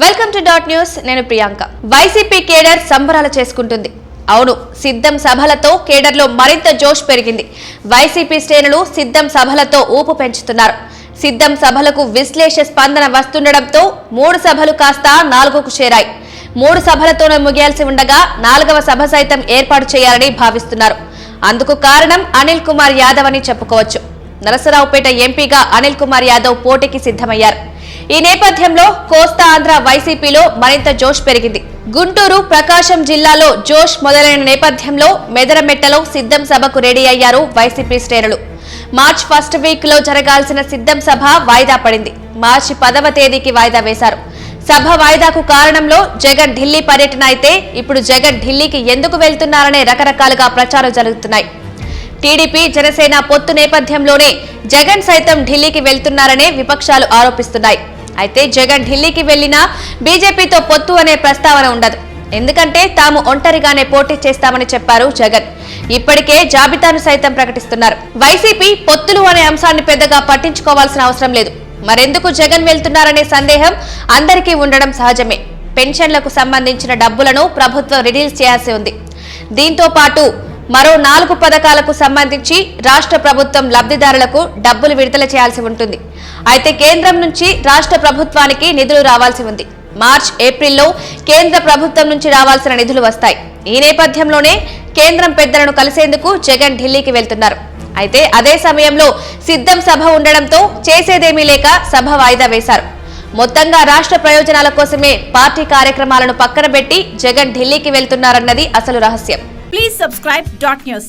Welcome to dot news. నేను Priyanka. YCP cadre సంబరాలు చేసుకుంటుంది. అవును, సిద్ధం సభలతో కేడర్లో మరింత జోష్ పెరిగింది. వైసీపీ శ్రేణులు సిద్ధం సభలతో ఊపు పెంచుతున్నారు. సిద్ధం సభలకు విశ్లేష స్పందన వస్తుండటంతో 3 సభలు కాస్త 4కు చేరాయి. 3 సభలతోనే ముగియాల్సి ఉండగా 4వ సభ సైతం ఏర్పాటు చేయాలని భావిస్తున్నారు. అందుకు కారణం అనిల్ కుమార్ యాదవ్ అని చెప్పుకోవచ్చు. నరసరావుపేట ఎంపీగా అనిల్ కుమార్ యాదవ్ పోటీకి సిద్ధమయ్యారు. ఈ నేపథ్యంలో కోస్తా ఆంధ్ర వైసీపీలో మరింత జోష్ పెరిగింది. గుంటూరు, ప్రకాశం జిల్లాలో జోష్ మొదలైన నేపథ్యంలో మెదరమెట్టలో సిద్ధం సభకు రెడీ అయ్యారు వైసీపీ శ్రేణులు. మార్చ్ ఫస్ట్ వీక్ లో జరగాల్సిన సిద్ధం సభ వాయిదా పడింది. మార్చి 10వ తేదీకి వాయిదా వేశారు. సభ వాయిదాకు కారణంలో జగన్ ఢిల్లీ పర్యటన అయితే ఇప్పుడు జగన్ ఢిల్లీకి ఎందుకు వెళ్తున్నారనే రకరకాలుగా ప్రచారం జరుగుతున్నాయి. టీడీపీ, జనసేన పొత్తు నేపథ్యంలోనే జగన్ సైతం ఢిల్లీకి వెళ్తున్నారనే విపక్షాలు ఆరోపిస్తున్నాయి. అయితే జగన్ ఢిల్లీకి వెళ్లినా బీజేపీతో పొత్తు అనే ప్రస్తావన ఉండదు. ఎందుకంటే తాము ఒంటరిగానే పోటీ చేస్తామని చెప్పారు జగన్. ఇప్పటికే జాబితాను సైతం ప్రకటిస్తున్నారు. వైసీపీ పొత్తులు అనే అంశాన్ని పెద్దగా పట్టించుకోవాల్సిన అవసరం లేదు. మరెందుకు జగన్ వెళ్తున్నారనే సందేహం అందరికీ ఉండడం సహజమే. పెన్షన్లకు సంబంధించిన డబ్బులను ప్రభుత్వం రిలీజ్ చేయాల్సి ఉంది. దీంతో పాటు మరో 4 పథకాలకు సంబంధించి రాష్ట్ర ప్రభుత్వం లబ్ధిదారులకు డబ్బులు విడుదల చేయాల్సి ఉంటుంది. అయితే కేంద్రం నుంచి రాష్ట్ర ప్రభుత్వానికి నిధులు రావాల్సి ఉంది. మార్చ్, ఏప్రిల్లో కేంద్ర ప్రభుత్వం నుంచి రావాల్సిన నిధులు వస్తాయి. ఈ నేపథ్యంలోనే కేంద్రం పెద్దలను కలిసేందుకు జగన్ ఢిల్లీకి వెళ్తున్నారు. అయితే అదే సమయంలో సిద్ధం సభ ఉండడంతో చేసేదేమీ లేక సభ వాయిదా వేశారు. మొత్తంగా రాష్ట్ర ప్రయోజనాల కోసమే పార్టీ కార్యక్రమాలను పక్కన పెట్టి జగన్ ఢిల్లీకి వెళ్తున్నారన్నది అసలు రహస్యం. Please subscribe dot news.